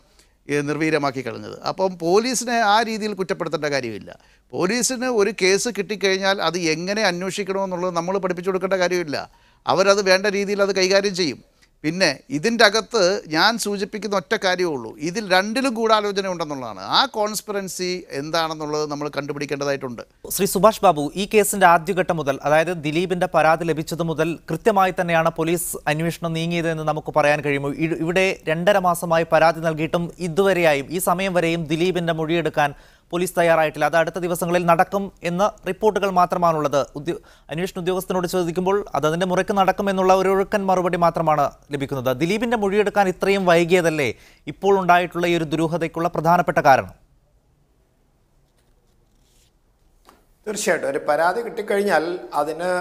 നിർവീര്യമാക്കി കളഞ്ഞത്. അപ്പം പോലീസിനെ ആ രീതിയിൽ കുറ്റപ്പെടുത്തേണ്ട കാര്യമില്ല. പോലീസിന് ഒരു കേസ് കിട്ടിക്കഴിഞ്ഞാൽ അത് എങ്ങനെ അന്വേഷിക്കണമെന്നുള്ളത് നമ്മൾ പഠിപ്പിച്ചു കൊടുക്കേണ്ട കാര്യമില്ല. അവരത് വേണ്ട രീതിയിൽ അത് കൈകാര്യം ചെയ്യും. പിന്നെ ഇതിൻ്റെ അകത്ത് ഞാൻ സൂചിപ്പിക്കുന്ന ഒറ്റ കാര്യമേ ഉള്ളൂ, ഇതിൽ രണ്ടിലും ഗൂഢാലോചന ഉണ്ടെന്നുള്ളതാണ്. ആ കോൺസ്പിറൻസി എന്താണെന്നുള്ളത് നമ്മൾ കണ്ടുപിടിക്കേണ്ടതായിട്ടുണ്ട്. ശ്രീ സുഭാഷ് ബാബു, ഈ കേസിന്റെ ആദ്യഘട്ടം മുതൽ, അതായത് ദിലീപിന്റെ പരാതി ലഭിച്ചത് മുതൽ കൃത്യമായി തന്നെയാണ് പോലീസ് അന്വേഷണം നീങ്ങിയതെന്ന് നമുക്ക് പറയാൻ കഴിയുമോ? ഇവിടെ 2.5 മാസമായി പരാതി നൽകിയിട്ടും ഇതുവരെയായും ഈ സമയം വരെയും ദിലീപിന്റെ മൊഴിയെടുക്കാൻ പോലീസ് തയ്യാറായിട്ടില്ല. അത് അടുത്ത ദിവസങ്ങളിൽ നടക്കും എന്ന റിപ്പോർട്ടുകൾ മാത്രമാണുള്ളത്. അന്വേഷണ ഉദ്യോഗസ്ഥനോട് ചോദിക്കുമ്പോൾ അതിന്റെ മുറയ്ക്ക് നടക്കുമെന്നുള്ള ഒരു ഒഴുക്കൻ മറുപടി മാത്രമാണ് ലഭിക്കുന്നത്. ദിലീപിന്റെ മൊഴിയെടുക്കാൻ ഇത്രയും വൈകിയതല്ലേ ഇപ്പോൾ ഉണ്ടായിട്ടുള്ള ഈ ഒരു ദുരൂഹതയ്ക്കുള്ള പ്രധാനപ്പെട്ട കാരണം? തീർച്ചയായിട്ടും ഒരു പരാതി കിട്ടിക്കഴിഞ്ഞാൽ അതിന്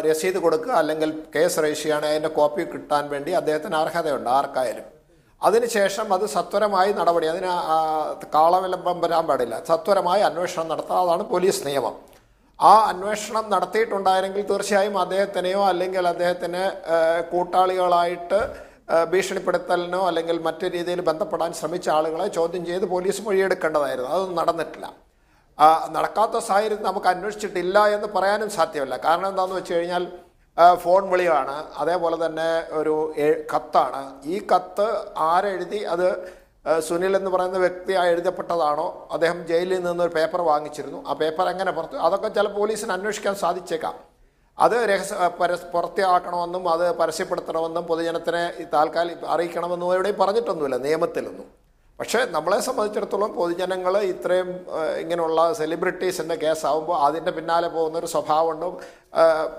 രസീത് കൊടുക്കുക, അല്ലെങ്കിൽ കേസ് രജിസ്റ്റർ ചെയ്യുകയാണെങ്കിൽ അതിൻ്റെ കോപ്പി കിട്ടാൻ വേണ്ടി അദ്ദേഹത്തിന് അർഹതയുണ്ട്, ആർക്കായാലും. അതിനുശേഷം അത് സത്വരമായി നടപടി, അതിന് കാളവിലംബം വരാൻ പാടില്ല, സത്വരമായി അന്വേഷണം നടത്തുക. അതാണ് പോലീസ് നിയമം. ആ അന്വേഷണം നടത്തിയിട്ടുണ്ടായിരുന്നെങ്കിൽ തീർച്ചയായും അദ്ദേഹത്തിനെയോ അല്ലെങ്കിൽ അദ്ദേഹത്തിന് കൂട്ടാളികളായിട്ട് ഭീഷണിപ്പെടുത്തലിനോ അല്ലെങ്കിൽ മറ്റു രീതിയിൽ ബന്ധപ്പെടാൻ ശ്രമിച്ച ആളുകളെ ചോദ്യം ചെയ്ത് പോലീസ് മൊഴിയെടുക്കേണ്ടതായിരുന്നു. അതൊന്നും നടന്നിട്ടില്ല. നടക്കാത്ത സാഹചര്യം നമുക്ക് അന്വേഷിച്ചിട്ടില്ല എന്ന് പറയാനും സാധ്യമല്ല. കാരണം എന്താണെന്ന് വെച്ച് കഴിഞ്ഞാൽ ഫോൺ വിളിയാണ്, അതേപോലെ തന്നെ ഒരു കത്താണ്. ഈ കത്ത് ആരെഴുതി, അത് സുനിൽ എന്ന് പറയുന്ന വ്യക്തി എഴുതപ്പെട്ടതാണോ, അദ്ദേഹം ജയിലിൽ നിന്നൊരു പേപ്പർ വാങ്ങിച്ചിരുന്നു, ആ പേപ്പർ എങ്ങനെ പുറത്തു, അതൊക്കെ ചില പോലീസിന് അന്വേഷിക്കാൻ സാധിച്ചേക്കാം. അത് പുറത്തിയാക്കണമെന്നും അത് പരസ്യപ്പെടുത്തണമെന്നും പൊതുജനത്തിനെ താൽക്കാലിക അറിയിക്കണമെന്നും എവിടെയും പറഞ്ഞിട്ടൊന്നുമില്ല നിയമത്തിലൊന്നും. പക്ഷേ നമ്മളെ സംബന്ധിച്ചിടത്തോളം പൊതുജനങ്ങൾ ഇത്രയും ഇങ്ങനെയുള്ള സെലിബ്രിറ്റീസിൻ്റെ കേസാവുമ്പോൾ അതിൻ്റെ പിന്നാലെ പോകുന്നൊരു സ്വഭാവമുണ്ട്.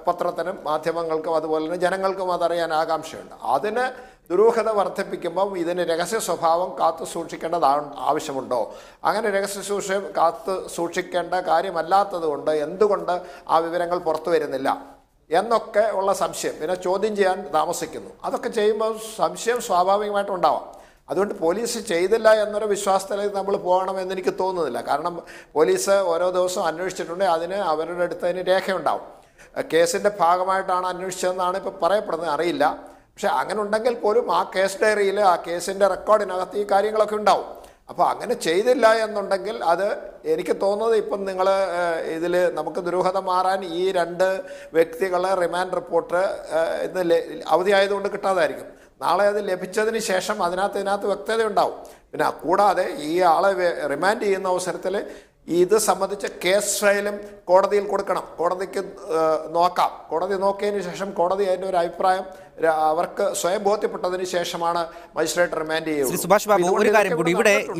പത്രത്തിനും മാധ്യമങ്ങൾക്കും അതുപോലെ തന്നെ ജനങ്ങൾക്കും അതറിയാൻ ആകാംക്ഷയുണ്ട്. അതിന് ദുരൂഹത വർദ്ധിപ്പിക്കുമ്പം ഇതിന് രഹസ്യ സ്വഭാവം കാത്തു സൂക്ഷിക്കേണ്ടത് ആവശ്യമുണ്ടോ? അങ്ങനെ രഹസ്യ കാത്തു സൂക്ഷിക്കേണ്ട കാര്യമല്ലാത്തത് കൊണ്ട് എന്തുകൊണ്ട് ആ വിവരങ്ങൾ പുറത്തു വരുന്നില്ല എന്നൊക്കെ ഉള്ള സംശയം, പിന്നെ ചോദ്യം ചെയ്യാൻ താമസിക്കുന്നു. അതൊക്കെ ചെയ്യുമ്പോൾ സംശയം സ്വാഭാവികമായിട്ടും ഉണ്ടാവാം. അതുകൊണ്ട് പോലീസ് ചെയ്തില്ല എന്നൊരു വിശ്വാസത്തിലേക്ക് നമ്മൾ പോകണമെന്ന് എനിക്ക് തോന്നുന്നില്ല. കാരണം പോലീസ് ഓരോ ദിവസവും അന്വേഷിച്ചിട്ടുണ്ടെങ്കിൽ അതിന് അവരുടെ അടുത്ത് അതിന് രേഖയുണ്ടാവും. കേസിൻ്റെ ഭാഗമായിട്ടാണ് അന്വേഷിച്ചതെന്നാണ് ഇപ്പോൾ പറയപ്പെടുന്നത്, അറിയില്ല. പക്ഷെ അങ്ങനെ ഉണ്ടെങ്കിൽ പോലും ആ കേസ് ഡയറിയിൽ, ആ കേസിൻ്റെ റെക്കോർഡിനകത്ത് ഈ കാര്യങ്ങളൊക്കെ ഉണ്ടാവും. അപ്പോൾ അങ്ങനെ ചെയ്തില്ല എന്നുണ്ടെങ്കിൽ അത് എനിക്ക് തോന്നുന്നത് ഇപ്പം നിങ്ങൾ ഇതിൽ നമുക്ക് ദുരൂഹത മാറാൻ ഈ 2 വ്യക്തികളെ റിമാൻഡ് റിപ്പോർട്ട് ഇന്ന് അവധിയായതുകൊണ്ട് കിട്ടാതായിരിക്കും. നാളെ അത് ലഭിച്ചതിന് ശേഷം അതിനകത്ത് വ്യക്തത ഉണ്ടാവും. പിന്നെ കൂടാതെ ഈ ആളെ റിമാൻഡ് ചെയ്യുന്ന അവസരത്തിൽ ഇത് സംബന്ധിച്ച കേസ് ഫയലും കോടതിയിൽ കൊടുക്കണം, കോടതിക്ക് നോക്കാം. കോടതി നോക്കിയതിന് ശേഷം കോടതി അതിൻ്റെ ഒരു അഭിപ്രായം അവർക്ക് സ്വയം ബോധ്യപ്പെട്ടതിന് ശേഷമാണ് മജിസ്ട്രേറ്റ് റിമാൻഡ് ചെയ്യുന്നത്. സുഭാഷ് ബാബു, ഒരു കാര്യം കൂടി,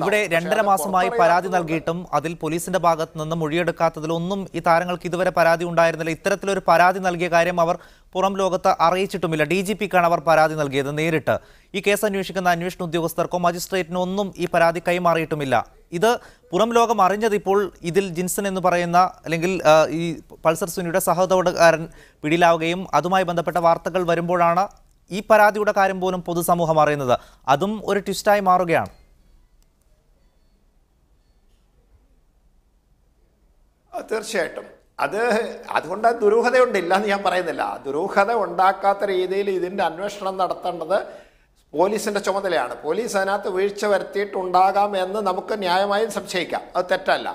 ഇവിടെ 2.5 മാസമായി പരാതി നൽകിയിട്ടും അതിൽ പോലീസിന്റെ ഭാഗത്ത് നിന്ന് മൊഴിയെടുക്കാത്തതിലൊന്നും ഈ താരങ്ങൾക്ക് ഇതുവരെ പരാതി ഉണ്ടായിരുന്നില്ല. ഇത്തരത്തിലൊരു പരാതി നൽകിയ കാര്യം അവർ പുറം ലോകത്ത് അറിയിച്ചിട്ടുമില്ല. DGPക്കാണ് അവർ പരാതി നൽകിയത് നേരിട്ട്. ഈ കേസ് അന്വേഷിക്കുന്ന അന്വേഷണ ഉദ്യോഗസ്ഥർക്കോ മജിസ്ട്രേറ്റിനോ ഒന്നും ഈ പരാതി കൈമാറിയിട്ടുമില്ല. ഇത് പുറം ലോകം അറിഞ്ഞത് ഇപ്പോൾ ഇതിൽ ജിൻസൺ എന്ന് പറയുന്ന, അല്ലെങ്കിൽ ഈ പൾസർ സുനിയുടെ സഹോദരൻ പിടിയിലാവുകയും അതുമായി ബന്ധപ്പെട്ട വാർത്തകൾ വരുമ്പോഴാണ് ഈ പരാതിയുടെ കാര്യം പോലും പൊതുസമൂഹം അറിയുന്നത്. അതും ഒരു ട്വിസ്റ്റായി മാറുകയാണ്. തീർച്ചയായിട്ടും അതുകൊണ്ട് ദുരൂഹതയുണ്ടില്ല എന്ന് ഞാൻ പറയുന്നില്ല. ദുരൂഹത ഉണ്ടാക്കാത്ത രീതിയിൽ ഇതിൻ്റെ അന്വേഷണം നടത്തേണ്ടത് പോലീസിൻ്റെ ചുമതലയാണ്. പോലീസ് അതിനകത്ത് വീഴ്ച വരുത്തിയിട്ടുണ്ടാകാം എന്ന് നമുക്ക് ന്യായമായും സംശയിക്കാം, അത് തെറ്റല്ല.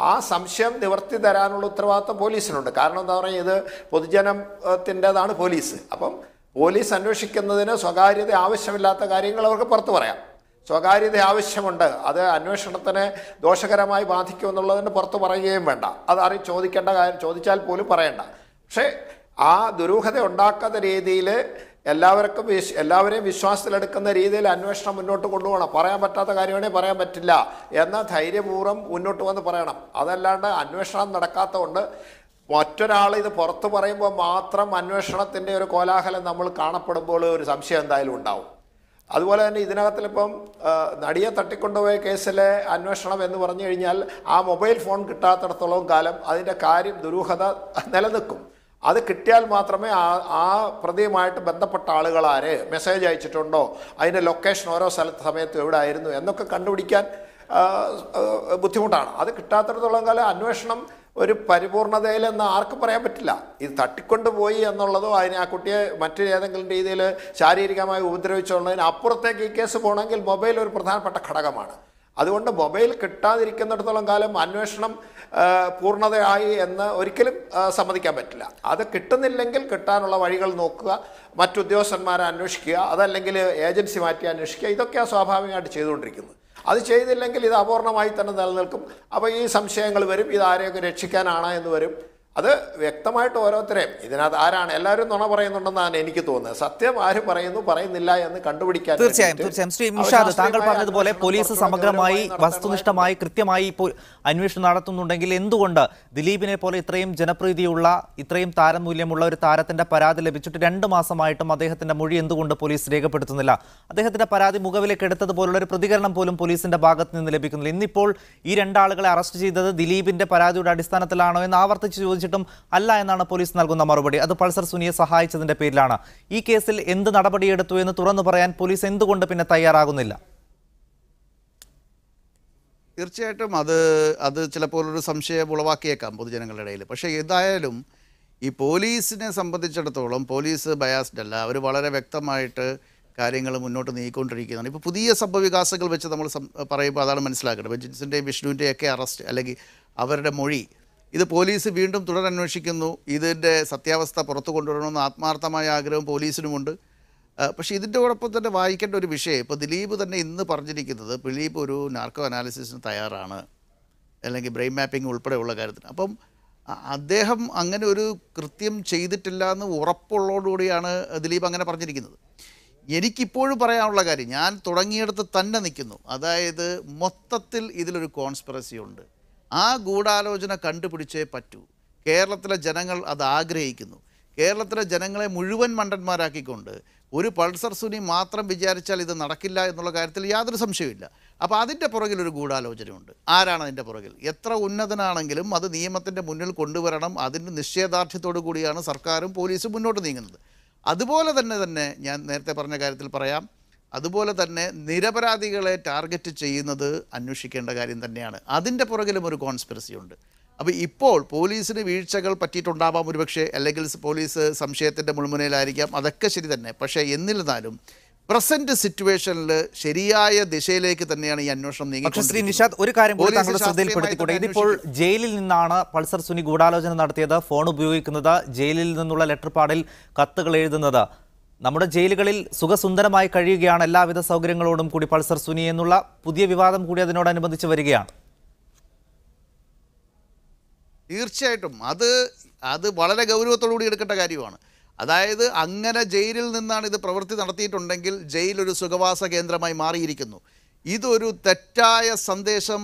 ആ സംശയം നിവർത്തി തരാനുള്ള ഉത്തരവാദിത്വം പോലീസിനുണ്ട്. കാരണം എന്താ പറയുക, ഇത് പൊതുജനത്തിൻ്റെതാണ് പോലീസ്. അപ്പം പോലീസ് അന്വേഷിക്കുന്നതിന് സ്വകാര്യത ആവശ്യമില്ലാത്ത കാര്യങ്ങൾ അവർക്ക് പുറത്തു പറയാം. സ്വകാര്യത ആവശ്യമുണ്ട്, അത് അന്വേഷണത്തിനെ ദോഷകരമായി ബാധിക്കുമെന്നുള്ളതിന് പുറത്ത് പറയുകയും വേണ്ട. അത് ചോദിക്കേണ്ട കാര്യം, ചോദിച്ചാൽ പോലും പറയണ്ട. പക്ഷേ ആ ദുരൂഹത ഉണ്ടാക്കാത്ത രീതിയിൽ എല്ലാവരെയും വിശ്വാസത്തിലെടുക്കുന്ന രീതിയിൽ അന്വേഷണം മുന്നോട്ട് കൊണ്ടുപോകണം. പറയാൻ പറ്റാത്ത കാര്യമാണെങ്കിൽ പറയാൻ പറ്റില്ല എന്ന ധൈര്യപൂർവ്വം മുന്നോട്ട് വന്ന് പറയണം. അതല്ലാണ്ട് അന്വേഷണം നടക്കാത്തതുകൊണ്ട് മറ്റൊരാൾ ഇത് പുറത്ത് പറയുമ്പോൾ മാത്രം അന്വേഷണത്തിൻ്റെ ഒരു കോലാഹലം നമ്മൾ കാണപ്പെടുമ്പോൾ ഒരു സംശയം എന്തായാലും ഉണ്ടാവും. അതുപോലെ തന്നെ ഇതിനകത്തിലിപ്പം നടിയെ തട്ടിക്കൊണ്ടുപോയ കേസിലെ അന്വേഷണം എന്ന് പറഞ്ഞു കഴിഞ്ഞാൽ ആ മൊബൈൽ ഫോൺ കിട്ടാത്തിടത്തോളം കാലം അതിൻ്റെ ദുരൂഹത നിലനിൽക്കും. അത് കിട്ടിയാൽ മാത്രമേ ആ പ്രതിയുമായിട്ട് ബന്ധപ്പെട്ട ആളുകൾ ആര് മെസ്സേജ് അയച്ചിട്ടുണ്ടോ, അതിൻ്റെ ലൊക്കേഷൻ ഓരോ സമയത്തും എവിടെ ആയിരുന്നു എന്നൊക്കെ കണ്ടുപിടിക്കാൻ ബുദ്ധിമുട്ടാണ്. അത് കിട്ടാത്തിടത്തോളം കാലം അന്വേഷണം ഒരു പരിപൂർണതയിലെന്ന് ആർക്കും പറയാൻ പറ്റില്ല. ഇത് തട്ടിക്കൊണ്ടുപോയി എന്നുള്ളതോ അതിന് ആ കുട്ടിയെ മറ്റേതെങ്കിലും രീതിയിൽ ശാരീരികമായി ഉപദ്രവിച്ചുള്ളതിന് അപ്പുറത്തേക്ക് ഈ കേസ് പോകണമെങ്കിൽ മൊബൈൽ ഒരു പ്രധാനപ്പെട്ട ഘടകമാണ്. അതുകൊണ്ട് മൊബൈൽ കിട്ടാതിരിക്കുന്നിടത്തോളം കാലം അന്വേഷണം പൂർണ്ണതയായി എന്ന് ഒരിക്കലും സമ്മതിക്കാൻ പറ്റില്ല. അത് കിട്ടുന്നില്ലെങ്കിൽ കിട്ടാനുള്ള വഴികൾ നോക്കുക, മറ്റുദ്യോഗസ്ഥന്മാരെ അന്വേഷിക്കുക, അതല്ലെങ്കിൽ ഏജൻസി മാറ്റി അന്വേഷിക്കുക. ഇതൊക്കെയാണ് സ്വാഭാവികമായിട്ട് ചെയ്തുകൊണ്ടിരിക്കുന്നത്. അത് ചെയ്തില്ലെങ്കിൽ ഇത് അപൂർണമായി തന്നെ നിലനിൽക്കും. അപ്പോൾ ഈ സംശയങ്ങൾ വരും, ഇത് ആരെയൊക്കെ രക്ഷിക്കാനാണ് എന്ന് വരും. അത് വ്യക്തമായിട്ട് ഓരോരുത്തരെയും ഇതിനകത്ത് ആരാണ് എല്ലാവരും നുണ പറയുന്നുണ്ടെന്നാണ് എനിക്ക് തോന്നുന്നത്. സത്യം ആര് പറയുന്നില്ല എന്ന് കണ്ടുപിടിക്കാൻ തീർച്ചയായും ശ്രീ നിഷാദ്, താങ്കൾ പറഞ്ഞതുപോലെ പോലീസ് സമഗ്രമായി വസ്തുനിഷ്ഠമായി കൃത്യമായി ഇപ്പോൾ അന്വേഷണം നടത്തുന്നുണ്ടെങ്കിൽ എന്തുകൊണ്ട് ദിലീപിനെ പോലെ ഇത്രയും ജനപ്രീതിയുള്ള ഇത്രയും താരമൂല്യമുള്ള ഒരു താരത്തിന്റെ പരാതി ലഭിച്ചിട്ട് 2 മാസമായിട്ടും അദ്ദേഹത്തിന്റെ മൊഴി എന്തുകൊണ്ട് പോലീസ് രേഖപ്പെടുത്തുന്നില്ല? അദ്ദേഹത്തിന്റെ പരാതി മുഖവിലേക്ക് എടുത്തതുപോലുള്ള ഒരു പ്രതികരണം പോലും പോലീസിന്റെ ഭാഗത്ത് നിന്ന് ലഭിക്കുന്നില്ല. ഇന്നിപ്പോൾ ഈ 2 ആളുകളെ അറസ്റ്റ് ചെയ്തത് ദിലീപിന്റെ പരാതിയുടെ അടിസ്ഥാനത്തിലാണോ എന്ന് ആവർത്തിച്ച് ചോദിച്ചിട്ടും അല്ല എന്നാണ് പോലീസ് നൽകുന്ന മറുപടി. അത് പൾസർ സുനിയെ സഹായിച്ചതിന്റെ പേരിലാണ്. ഈ കേസിൽ എന്ത് നടപടിയെടുത്തു എന്ന് തുറന്നു പറയാൻ പോലീസ് എന്തുകൊണ്ട് പിന്നെ തയ്യാറാകുന്നില്ല? തീർച്ചയായിട്ടും അത് ചിലപ്പോൾ ഒരു സംശയം ഉളവാക്കിയേക്കാം പൊതുജനങ്ങളുടെ ഇടയിൽ. പക്ഷേ എന്തായാലും ഈ പോലീസിനെ സംബന്ധിച്ചിടത്തോളം പോലീസ് ബയാസ്ഡ് അല്ല. അവർ വളരെ വ്യക്തമായിട്ട് കാര്യങ്ങൾ മുന്നോട്ട് നീക്കിക്കൊണ്ടിരിക്കുന്നതാണ്. ഇപ്പോൾ പുതിയ സംഭവവികാസങ്ങൾ വെച്ച് നമ്മൾ പറയുമ്പോൾ അതാണ് മനസ്സിലാക്കേണ്ടത്. ജിൻസിൻ്റെയും വിഷ്ണുവിൻ്റെയൊക്കെ അറസ്റ്റ് അല്ലെങ്കിൽ അവരുടെ മൊഴി. ഇത് പോലീസ് വീണ്ടും തുടരന്വേഷിക്കുന്നു. ഇതിൻ്റെ സത്യാവസ്ഥ പുറത്തു കൊണ്ടുവരണമെന്ന് ആത്മാർത്ഥമായ ആഗ്രഹം പോലീസിനുമുണ്ട്. പക്ഷേ ഇതിൻ്റെ ഒപ്പം തന്നെ വായിക്കേണ്ട ഒരു വിഷയം, ഇപ്പോൾ ദിലീപ് തന്നെ ഇന്ന് പറഞ്ഞിരിക്കുന്നത് ദിലീപ് ഒരു നാർക്കോ അനാലിസിസിന് തയ്യാറാണ്, അല്ലെങ്കിൽ ബ്രെയിൻ മാപ്പിംഗ് ഉൾപ്പെടെയുള്ള കാര്യത്തിന്. അപ്പം അദ്ദേഹം അങ്ങനെ ഒരു കൃത്യം ചെയ്തിട്ടില്ല എന്ന് ഉറപ്പുള്ളതോടുകൂടിയാണ് ദിലീപ് അങ്ങനെ പറഞ്ഞിരിക്കുന്നത്. എനിക്കിപ്പോഴും പറയാനുള്ള കാര്യം, ഞാൻ തുടങ്ങിയിടത്ത് തന്നെ നിൽക്കുന്നു. അതായത് മൊത്തത്തിൽ ഇതിലൊരു കോൺസ്പിറസി ഉണ്ട്. ആ ഗൂഢാലോചന കണ്ടുപിടിച്ചേ പറ്റൂ. കേരളത്തിലെ ജനങ്ങൾ അത് ആഗ്രഹിക്കുന്നു. കേരളത്തിലെ ജനങ്ങളെ മുഴുവൻ മണ്ടന്മാരാക്കിക്കൊണ്ട് ഒരു പൾസർ സുനി മാത്രം വിചാരിച്ചാൽ ഇത് നടക്കില്ല എന്നുള്ള കാര്യത്തിൽ യാതൊരു സംശയമില്ല. അപ്പോൾ അതിൻ്റെ പുറകിലൊരു ഗൂഢാലോചനയുണ്ട്. ആരാണ് അതിൻ്റെ പുറകിൽ? എത്ര ഉന്നതനാണെങ്കിലും അത് നിയമത്തിൻ്റെ മുന്നിൽ കൊണ്ടുവരണം. അതിൻ്റെ നിശ്ചയദാർഢ്യത്തോടു കൂടിയാണ് സർക്കാരും പോലീസും മുന്നോട്ട് നീങ്ങുന്നത്. അതുപോലെ തന്നെ ഞാൻ നേരത്തെ പറഞ്ഞ കാര്യത്തിൽ പറയാം, അതുപോലെ തന്നെ നിരപരാധികളെ ടാർഗറ്റ് ചെയ്യുന്നത് അന്വേഷിക്കേണ്ട കാര്യം തന്നെയാണ്. അതിൻ്റെ പുറകിലും ഒരു കോൺസ്പിറസി ഉണ്ട്. അപ്പോൾ ഇപ്പോൾ പോലീസിന് വീഴ്ചകൾ പറ്റിയിട്ടുണ്ടാവാം ഒരുപക്ഷെ, അല്ലെങ്കിൽ പോലീസ് സംശയത്തിൻ്റെ മുൾമുനയിലായിരിക്കാം, അതൊക്കെ ശരി തന്നെ. പക്ഷേ എന്നിരുന്നാലും പ്രസന്റ് സിറ്റുവേഷനിൽ ശരിയായ ദിശയിലേക്ക് തന്നെയാണ് ഈ അന്വേഷണം പക്ഷേ ശ്രീ നിഷാദ്, ഒരു കാര്യം കൂടി താങ്കളുടെ ശ്രദ്ധയിൽപ്പെടുത്തിക്കൂടെ? ഇതിപ്പോൾ ജയിലിൽ നിന്നാണ് പൾസർ സുനി ഗൂഢാലോചന നടത്തിയത്, ഫോൺ ഉപയോഗിക്കുന്നത്, ജയിലിൽ നിന്നുള്ള ലെറ്റർ പാഡിൽ കത്തുകൾ എഴുതുന്നത്. നമ്മുടെ ജയിലുകളിൽ സുഖസുന്ദരമായി കഴിയുകയാണ് എല്ലാവിധ സൗകര്യങ്ങളോടും കൂടി പൾസർ സുനി എന്നുള്ള പുതിയ വിവാദം കൂടി അതിനോടനുബന്ധിച്ച് വരികയാണ്. തീർച്ചയായിട്ടും അത് വളരെ ഗൗരവത്തോടുകൂടി എടുക്കേണ്ട കാര്യമാണ്. അതായത് അങ്ങനെ ജയിലിൽ നിന്നാണ് ഇത് പ്രവൃത്തി നടത്തിയിട്ടുണ്ടെങ്കിൽ ജയിലൊരു സുഖവാസ കേന്ദ്രമായി മാറിയിരിക്കുന്നു. ഇതൊരു തെറ്റായ സന്ദേശം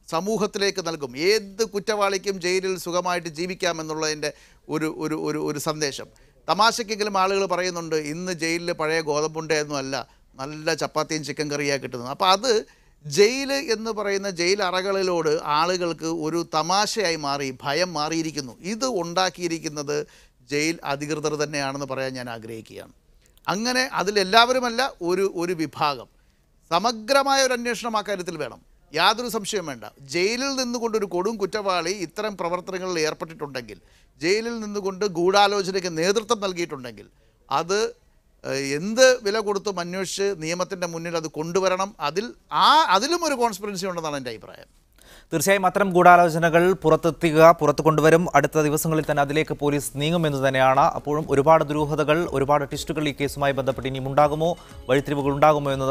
സമൂഹത്തിലേക്ക് നൽകും. ഏത് കുറ്റവാളിക്കും ജയിലിൽ സുഖമായിട്ട് ജീവിക്കാമെന്നുള്ളതിൻ്റെ ഒരു സന്ദേശം. തമാശക്കെങ്കിലും ആളുകൾ പറയുന്നുണ്ട്, ഇന്ന് ജയിലിൽ പഴയ ഗോതമ്പുണ്ടയൊന്നും അല്ല, നല്ല ചപ്പാത്തിയും ചിക്കൻ കറിയാണ് കിട്ടുന്നത്. അപ്പോൾ അത് ജയിൽ എന്ന് പറയുന്ന ജയിൽ അറകളിലോട് ആളുകൾക്ക് ഒരു തമാശയായി മാറി, ഭയം മാറിയിരിക്കുന്നു. ഇത് ഉണ്ടാക്കിയിരിക്കുന്നത് ജയിൽ അധികൃതർ തന്നെയാണെന്ന് പറയാൻ ഞാൻ ആഗ്രഹിക്കുകയാണ്. അങ്ങനെ അതിലെല്ലാവരുമല്ല, ഒരു വിഭാഗം. സമഗ്രമായ ഒരു അന്വേഷണം ആ കാര്യത്തിൽ വേണം, യാതൊരു സംശയവും വേണ്ട. ജയിലിൽ നിന്നുകൊണ്ടൊരു കൊടും കുറ്റവാളി ഇത്തരം പ്രവർത്തനങ്ങളിൽ ഏർപ്പെട്ടിട്ടുണ്ടെങ്കിൽ, ജയിലിൽ നിന്നുകൊണ്ട് ഗൂഢാലോചനയ്ക്ക് നേതൃത്വം നൽകിയിട്ടുണ്ടെങ്കിൽ, അത് എന്ത് വില കൊടുത്തും അന്വേഷിച്ച് നിയമത്തിൻ്റെ മുന്നിൽ അത് കൊണ്ടുവരണം. അതിലും ഒരു കോൺസ്പിറൻസി ഉണ്ടെന്നാണ് എൻ്റെ അഭിപ്രായം. തീർച്ചയായും അത്തരം ഗൂഢാലോചനകൾ പുറത്തു കൊണ്ടുവരും. അടുത്ത ദിവസങ്ങളിൽ തന്നെ അതിലേക്ക് പോലീസ് നീങ്ങുമെന്ന് തന്നെയാണ്. അപ്പോഴും ഒരുപാട് ദുരൂഹതകൾ, ഒരുപാട് ട്വിസ്റ്റുകൾ ഈ കേസുമായി ബന്ധപ്പെട്ട് ഇനിയും ഉണ്ടാകുമോ, വഴിത്തിരിവുകൾ ഉണ്ടാകുമോ എന്ന്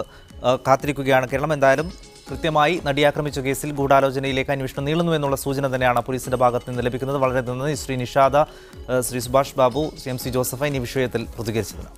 കാത്തിരിക്കുകയാണ് കേരളം. എന്തായാലും കൃത്യമായി നടിയാക്രമിച്ച കേസിൽ ഗൂഢാലോചനയിലേക്ക് അന്വേഷണം നീളുന്നു എന്നുള്ള സൂചന തന്നെയാണ് പോലീസിന്റെ ഭാഗത്ത് നിന്ന് ലഭിക്കുന്നത്. വളരെ നന്ദി ശ്രീ നിഷാദ, ശ്രീ സുഭാഷ് ബാബു, CMC ജോസഫ് ഈ വിഷയത്തിൽ പ്രതികരിച്ചതിന്.